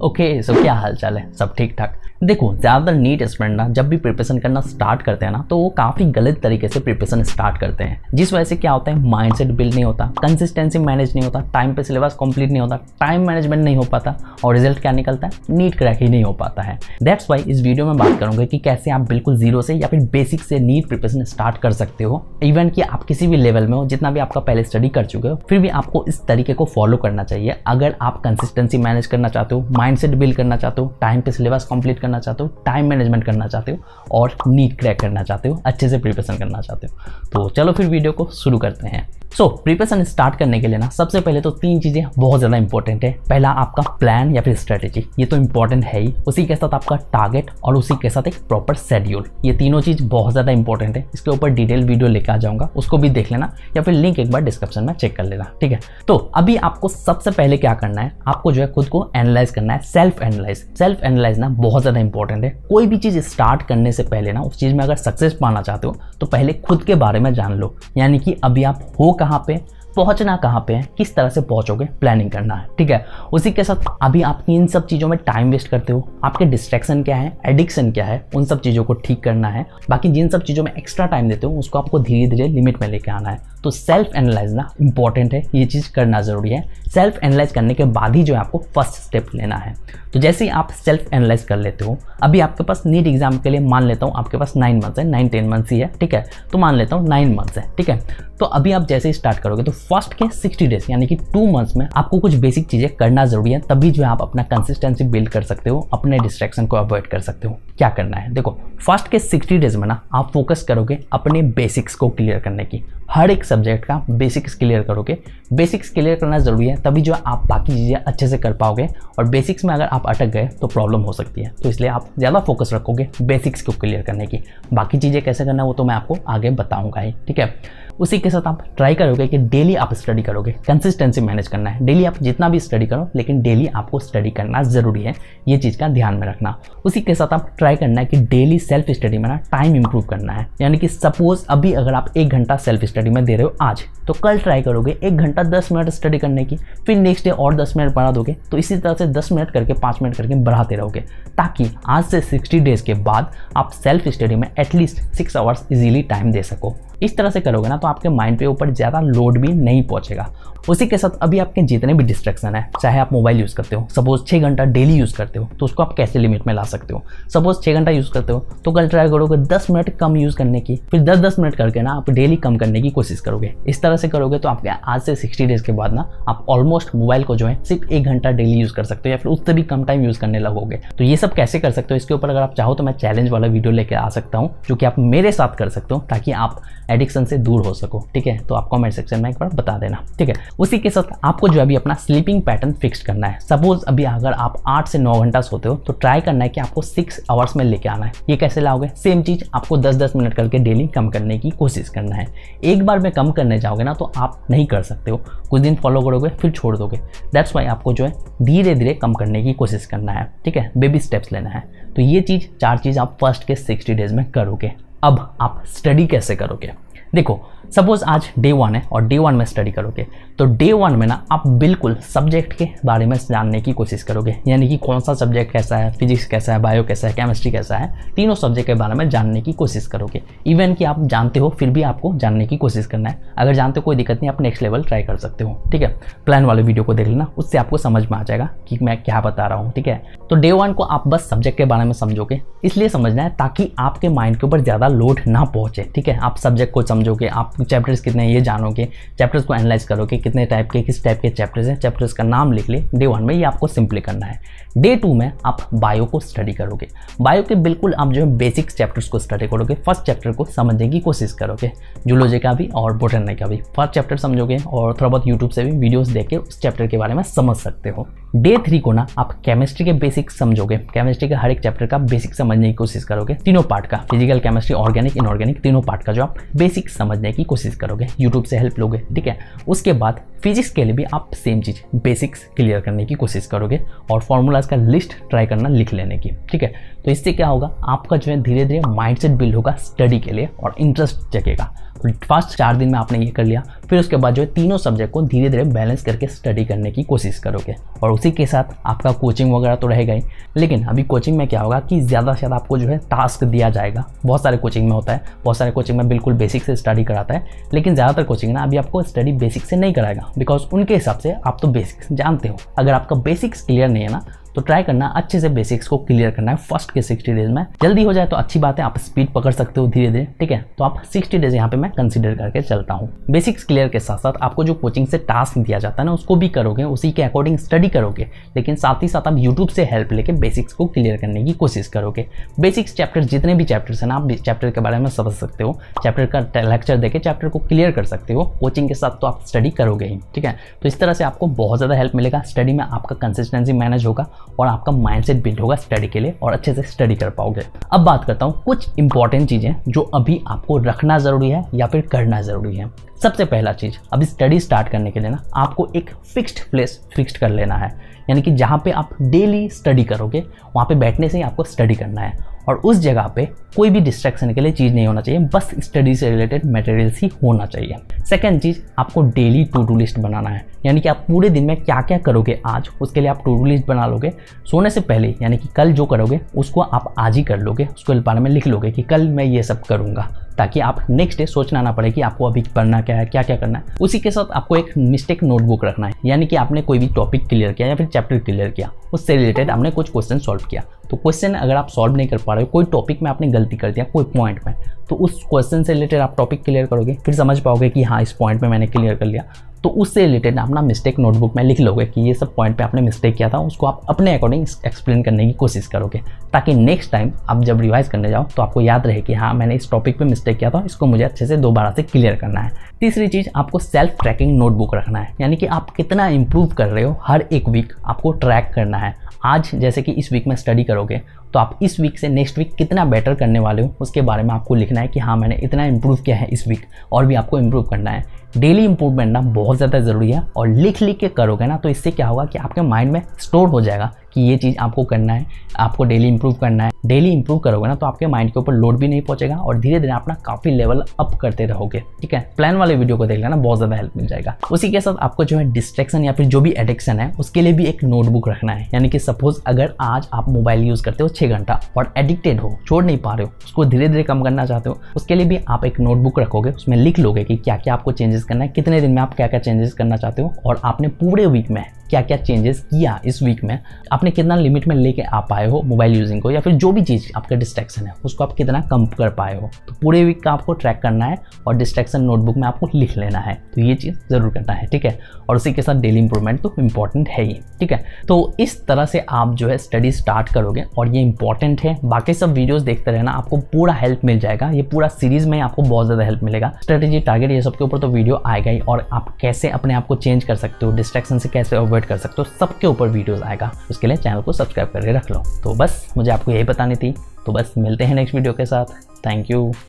Okay so क्या हाल चाल है, सब ठीक ठाक। देखो ज़्यादातर नीट स्टूडेंट ना जब भी प्रिपरेशन करना स्टार्ट करते हैं ना तो वो काफ़ी गलत तरीके से प्रिपरेशन स्टार्ट करते हैं, जिस वजह से क्या होता है माइंडसेट बिल्ड नहीं होता, कंसिस्टेंसी मैनेज नहीं होता, टाइम पे सिलेबस कंप्लीट नहीं होता, टाइम मैनेजमेंट नहीं हो पाता और रिजल्ट क्या निकलता है, नीट क्रैक ही नहीं हो पाता है। दैट्स वाई इस वीडियो में बात करूंगा कि कैसे आप बिल्कुल जीरो से या फिर बेसिक से नीट प्रिपरेशन स्टार्ट कर सकते हो। इवन कि आप किसी भी लेवल में हो, जितना भी आपका पहले स्टडी कर चुके हो, फिर भी आपको इस तरीके को फॉलो करना चाहिए अगर आप कंसिस्टेंसी मैनेज करना चाहते हो, माइंडसेट बिल्ड करना चाहते हो, टाइम पे सिलेबस कंप्लीट करना चाहते हो, टाइम मैनेजमेंट करना चाहते हो और नीट क्रैक करना चाहते हो, अच्छे से प्रिपरेशन करना चाहते हो। तो चलो फिर वीडियो को शुरू करते हैं। प्रिपरेशन स्टार्ट करने के लिए ना सबसे पहले तो 3 चीज़ें बहुत ज़्यादा इंपॉर्टेंट है। पहला आपका प्लान या फिर स्ट्रेटेजी, ये तो इंपॉर्टेंट है ही, उसी के साथ आपका टारगेट और उसी के साथ एक प्रॉपर शेड्यूल। ये तीनों चीज़ बहुत ज़्यादा इंपॉर्टेंट है। इसके ऊपर डिटेल वीडियो लेकर आ जाऊँगा, उसको भी देख लेना या फिर लिंक एक बार डिस्क्रिप्शन में चेक कर लेना, ठीक है। तो अभी आपको सबसे पहले क्या करना है, आपको जो है खुद को एनालाइज करना है, सेल्फ एनालाइज ना बहुत ज़्यादा इंपॉर्टेंट है। कोई भी चीज़ स्टार्ट करने से पहले ना उस चीज़ में अगर सक्सेस पाना चाहते हो तो पहले खुद के बारे में जान लो, यानी कि अभी आप हो कहाँ पे, पहुंचना कहाँ पे है, किस तरह से पहुंचोगे, प्लानिंग करना है, ठीक है। उसी के साथ अभी आप इन सब चीज़ों में टाइम वेस्ट करते हो, आपके डिस्ट्रैक्शन क्या है, एडिक्शन क्या है, उन सब चीज़ों को ठीक करना है। बाकी जिन सब चीज़ों में एक्स्ट्रा टाइम देते हो उसको आपको धीरे धीरे लिमिट में लेके आना है। तो सेल्फ एनालाइज ना इंपॉर्टेंट है, ये चीज़ करना ज़रूरी है। सेल्फ एनालाइज करने के बाद ही जो है आपको फर्स्ट स्टेप लेना है। तो जैसे ही आप सेल्फ एनालाइज कर लेते हो, अभी आपके पास नीट एग्जाम के लिए मान लेता हूँ आपके पास 9 मंथ्स है, 9-10 मंथ्स ही है, ठीक है। तो मान लेता हूँ 9 मंथ्स है, ठीक है। तो अभी आप जैसे ही स्टार्ट करोगे तो फर्स्ट के 60 डेज यानी कि 2 मंथ्स में आपको कुछ बेसिक चीज़ें करना जरूरी है, तभी जो है आप अपना कंसिस्टेंसी बिल्ड कर सकते हो, अपने डिस्ट्रैक्शन को अवॉइड कर सकते हो। क्या करना है, देखो फर्स्ट के 60 डेज में ना आप फोकस करोगे अपने बेसिक्स को क्लियर करने की। हर एक सब्जेक्ट का बेसिक्स क्लियर करोगे। बेसिक्स क्लियर करना जरूरी है, तभी जो आप बाकी चीज़ें अच्छे से कर पाओगे। और बेसिक्स में अगर आप अटक गए तो प्रॉब्लम हो सकती है, तो इसलिए आप ज़्यादा फोकस रखोगे बेसिक्स को क्लियर करने की। बाकी चीज़ें कैसे करना है वो तो मैं आपको आगे बताऊंगा ही, ठीक है। उसी के साथ आप ट्राई करोगे कि डेली आप स्टडी करोगे, कंसिस्टेंसी मैनेज करना है। डेली आप जितना भी स्टडी करो, लेकिन डेली आपको स्टडी करना ज़रूरी है, ये चीज़ का ध्यान में रखना। उसी के साथ आप ट्राई करना है कि डेली सेल्फ स्टडी में ना टाइम इंप्रूव करना है, यानी कि सपोज अभी अगर आप 1 घंटा सेल्फ स्टडी में दे रहे हो आज, तो कल ट्राई करोगे 1 घंटा 10 मिनट स्टडी करने की, फिर नेक्स्ट डे और 10 मिनट बढ़ा दोगे। तो इसी तरह से 10 मिनट करके 5 मिनट करके बढ़ाते रहोगे, ताकि आज से 60 डेज के बाद आप सेल्फ स्टडी में एटलीस्ट 6 आवर्स इजीली टाइम दे सको। इस तरह से करोगे ना तो आपके माइंड पे ऊपर ज़्यादा लोड भी नहीं पहुंचेगा। उसी के साथ अभी आपके जितने भी डिस्ट्रैक्शन है, चाहे आप मोबाइल यूज़ करते हो, सपोज 6 घंटा डेली यूज़ करते हो, तो उसको आप कैसे लिमिट में ला सकते हो। सपोज 6 घंटा यूज़ करते हो तो कल ट्राई करोगे 10 मिनट कम यूज़ करने की, फिर 10-10 मिनट करके ना आप डेली कम करने की कोशिश करोगे। इस तरह से करोगे तो आपके आज से 60 डेज के बाद ना आप ऑलमोस्ट मोबाइल को जो है सिर्फ 1 घंटा डेली यूज़ कर सकते हो, या फिर उससे भी कम टाइम यूज़ करने लगोगे। तो ये सब कैसे कर सकते हो, इसके ऊपर अगर आप चाहो तो मैं चैलेंज वाला वीडियो लेके आ सकता हूँ, जो कि आप मेरे साथ कर सकते हो, ताकि आप एडिक्शन से दूर हो सको, ठीक है। तो आप कमेंट सेक्शन में एक बार बता देना, ठीक है। उसी के साथ आपको जो अभी अपना स्लीपिंग पैटर्न फिक्स करना है। सपोज अभी अगर आप 8 से 9 घंटा सोते हो तो ट्राई करना है कि आपको 6 आवर्स में लेके आना है। ये कैसे लाओगे, सेम चीज़ आपको 10-10 मिनट करके डेली कम करने की कोशिश करना है। एक बार में कम करने जाओगे ना तो आप नहीं कर सकते हो, कुछ दिन फॉलो करोगे फिर छोड़ दोगे। दैट्स वाई आपको जो है धीरे धीरे कम करने की कोशिश करना है, ठीक है, बेबी स्टेप्स लेना है। तो ये चीज़ 4 चीज़ आप फर्स्ट के 60 डेज में करोगे। अब आप स्टडी कैसे करोगे, देखो सपोज आज डे 1 है और डे 1 में स्टडी करोगे, तो डे 1 में ना आप बिल्कुल सब्जेक्ट के बारे में जानने की कोशिश करोगे, यानी कि कौन सा सब्जेक्ट कैसा है, फिजिक्स कैसा है, बायो कैसा है, केमिस्ट्री कैसा है, तीनों सब्जेक्ट के बारे में जानने की कोशिश करोगे। इवन कि आप जानते हो फिर भी आपको जानने की कोशिश करना है। अगर जानते हो कोई दिक्कत नहीं, आप नेक्स्ट लेवल ट्राई कर सकते हो, ठीक है। प्लान वाले वीडियो को देख लेना, उससे आपको समझ में आ जाएगा कि मैं क्या बता रहा हूँ, ठीक है। तो डे 1 को आप बस सब्जेक्ट के बारे में समझोगे, इसलिए समझना है ताकि आपके माइंड के ऊपर ज़्यादा लोड ना पहुँचे, ठीक है। आप सब्जेक्ट को समझोगे, आप चैप्टर्स कितने ये जानोगे, चैप्टर्स को एनालाइज करोगे, कितने टाइप के, किस टाइप के चैप्टर्स हैं, चैप्टर्स का नाम लिख ले। डे 1 में ये आपको सिंपली करना है। डे 2 में आप बायो को स्टडी करोगे। बायो के बिल्कुल आप जो है बेसिक चैप्टर्स को स्टडी करोगे। फर्स्ट चैप्टर को समझने की कोशिश करोगे, जूलॉजी का भी और बोटनी का भी। फर्स्ट चैप्टर समझोगे और थोड़ा बहुत यूट्यूब से भी वीडियोस देख के उस चैप्टर के बारे में समझ सकते हो। डे 3 को ना आप केमिस्ट्री के बेसिक समझोगे। केमिस्ट्री के हर एक चैप्टर का बेसिक समझने की कोशिश करोगे, तीनों पार्ट का, फिजिकल, केमिस्ट्री, ऑर्गेनिक, इनऑर्गेनिक, तीनों पार्ट का जो आप बेसिक समझने की कोशिश करोगे, यूट्यूब से हेल्प लोगे, ठीक है। उसके बाद फिजिक्स के लिए भी आप सेम चीज़ बेसिक्स क्लियर करने की कोशिश करोगे और फॉर्मूलाज का लिस्ट ट्राई करना लिख लेने की, ठीक है। तो इससे क्या होगा, आपका जो है धीरे धीरे माइंडसेट बिल्ड होगा स्टडी के लिए और इंटरेस्ट जगेगा। तो फर्स्ट 4 दिन में आपने ये कर लिया, फिर फिर उसके बाद जो है तीनों सब्जेक्ट को धीरे धीरे बैलेंस करके स्टडी करने की कोशिश करोगे। और उसी के साथ आपका कोचिंग वगैरह तो रहेगा ही, लेकिन अभी कोचिंग में क्या होगा कि ज़्यादा से ज़्यादा आपको जो है टास्क दिया जाएगा। बहुत सारे कोचिंग में होता है, बहुत सारे कोचिंग में बिल्कुल बेसिक से स्टडी कराता है, लेकिन ज़्यादातर कोचिंग ना अभी आपको स्टडी बेसिक से नहीं कराएगा, बिकॉज उनके हिसाब से आप तो बेसिक्स जानते हो। अगर आपका बेसिक्स क्लियर नहीं है ना, तो ट्राई करना अच्छे से बेसिक्स को क्लियर करना है फर्स्ट के 60 डेज में। जल्दी हो जाए तो अच्छी बात है, आप स्पीड पकड़ सकते हो धीरे धीरे, ठीक है। तो आप 60 डेज यहाँ पे मैं कंसीडर करके चलता हूँ। बेसिक्स क्लियर के साथ साथ आपको जो कोचिंग से टास्क दिया जाता है ना, उसको भी करोगे, उसी के अकॉर्डिंग स्टडी करोगे, लेकिन साथ ही साथ आप यूट्यूब से हेल्प लेके बेसिक्स को क्लियर करने की कोशिश करोगे। बेसिक्स चैप्टर जितने भी चैप्टर्स हैं ना, आप चैप्टर के बारे में समझ सकते हो, चैप्टर का लेक्चर देके चैप्टर को क्लियर कर सकते हो। कोचिंग के साथ तो आप स्टडी करोगे ही, ठीक है। तो इस तरह से आपको बहुत ज़्यादा हेल्प मिलेगा स्टडी में, आपका कंसिस्टेंसी मैनेज होगा और आपका माइंडसेट बिल्ड होगा स्टडी के लिए और अच्छे से स्टडी कर पाओगे। अब बात करता हूँ कुछ इंपॉर्टेंट चीज़ें जो अभी आपको रखना ज़रूरी है या फिर करना ज़रूरी है। सबसे पहला चीज़, अभी स्टडी स्टार्ट करने के लिए ना आपको एक फिक्स्ड प्लेस फिक्स्ड कर लेना है, यानी कि जहाँ पे आप डेली स्टडी करोगे वहाँ पे बैठने से ही आपको स्टडी करना है और उस जगह पे कोई भी डिस्ट्रैक्शन के लिए चीज़ नहीं होना चाहिए, बस स्टडी से रिलेटेड मटेरियल्स ही होना चाहिए। सेकंड चीज़, आपको डेली टू डू लिस्ट बनाना है, यानी कि आप पूरे दिन में क्या क्या करोगे आज, उसके लिए आप टू डू लिस्ट बना लोगे। सोने से पहले यानी कि कल जो करोगे उसको आप आज ही कर लोगे, उसको बारे में लिख लोगे कि कल मैं ये सब करूँगा, ताकि आप नेक्स्ट डे सोचना ना पड़े कि आपको अभी पढ़ना क्या है, क्या क्या करना है। उसी के साथ आपको एक मिस्टेक नोटबुक रखना है, यानी कि आपने कोई भी टॉपिक क्लियर किया या फिर चैप्टर क्लियर किया, उससे रिलेटेड आपने कुछ क्वेश्चन सॉल्व किया, तो क्वेश्चन अगर आप सॉल्व नहीं कर पा रहे हो, कोई टॉपिक में आपने गलती कर दिया कोई पॉइंट में, तो उस क्वेश्चन से रिलेटेड आप टॉपिक क्लियर करोगे, फिर समझ पाओगे कि हाँ इस पॉइंट में मैंने क्लियर कर लिया, तो उससे रिलेटेड अपना मिस्टेक नोटबुक में लिख लोगे कि ये सब पॉइंट पे आपने मिस्टेक किया था, उसको आप अपने अकॉर्डिंग एक्सप्लेन करने की कोशिश करोगे, ताकि नेक्स्ट टाइम आप जब रिवाइज करने जाओ तो आपको याद रहे कि हाँ मैंने इस टॉपिक पे मिस्टेक किया था, इसको मुझे अच्छे से दोबारा से क्लियर करना है। तीसरी चीज़, आपको सेल्फ ट्रैकिंग नोटबुक रखना है, यानी कि आप कितना इंप्रूव कर रहे हो हर एक वीक आपको ट्रैक करना है। आज जैसे कि इस वीक में स्टडी करोगे तो आप इस वीक से नेक्स्ट वीक कितना बेटर करने वाले हो उसके बारे में आपको लिखना है कि हाँ मैंने इतना इंप्रूव किया है इस वीक, और भी आपको इंप्रूव करना है। डेली इंप्रूवमेंट ना बहुत ज़्यादा ज़रूरी है, और लिख के करोगे ना तो इससे क्या होगा कि आपके माइंड में स्टोर हो जाएगा कि ये चीज़ आपको करना है, आपको डेली इंप्रूव करना है। डेली इंप्रूव करोगे ना तो आपके माइंड के ऊपर लोड भी नहीं पहुंचेगा और धीरे धीरे अपना काफ़ी लेवल अप करते रहोगे, ठीक है। प्लान वाले वीडियो को देख लेना, बहुत ज़्यादा हेल्प मिल जाएगा। उसी के साथ आपको जो है डिस्ट्रैक्शन या फिर जो भी एडिक्शन है उसके लिए भी एक नोटबुक रखना है, यानी कि सपोज अगर आज आप मोबाइल यूज़ करते हो 6 घंटा और एडिक्टेड हो, छोड़ नहीं पा रहे हो, उसको धीरे धीरे कम करना चाहते हो, उसके लिए भी आप एक नोटबुक रखोगे, उसमें लिख लोगे कि क्या क्या आपको चेंजेस करना है, कितने दिन में आप क्या क्या चेंजेस करना चाहते हो, और आपने पूरे वीक में क्या क्या चेंजेस किया, इस वीक में आपने कितना लिमिट में लेके आ पाए हो मोबाइल यूजिंग को, या फिर जो भी चीज़ आपका डिस्ट्रैक्शन है उसको आप कितना कम कर पाए हो। तो पूरे वीक का आपको ट्रैक करना है और डिस्ट्रैक्शन नोटबुक में आपको लिख लेना है, तो ये चीज़ ज़रूर करना है, ठीक है। और उसी के साथ डेली इंप्रूवमेंट तो इंपॉर्टेंट है ही, ठीक है। तो इस तरह से आप जो है स्टडी स्टार्ट करोगे और ये इंपॉर्टेंट है। बाकी सब वीडियोस देखते रहना, आपको पूरा हेल्प मिल जाएगा, ये पूरा सीरीज में आपको बहुत ज़्यादा हेल्प मिलेगा। स्ट्रेटेजी, टारगेट, ये सब के ऊपर तो वीडियो आएगा ही, और आप कैसे अपने आप को चेंज कर सकते हो, डिस्ट्रैक्शन से कैसे अवॉइड कर सकते हो, सबके ऊपर वीडियोस आएगा। उसके लिए चैनल को सब्सक्राइब करके रख लो। तो बस मुझे आपको यही बतानी थी, तो बस मिलते हैं नेक्स्ट वीडियो के साथ। Thank you.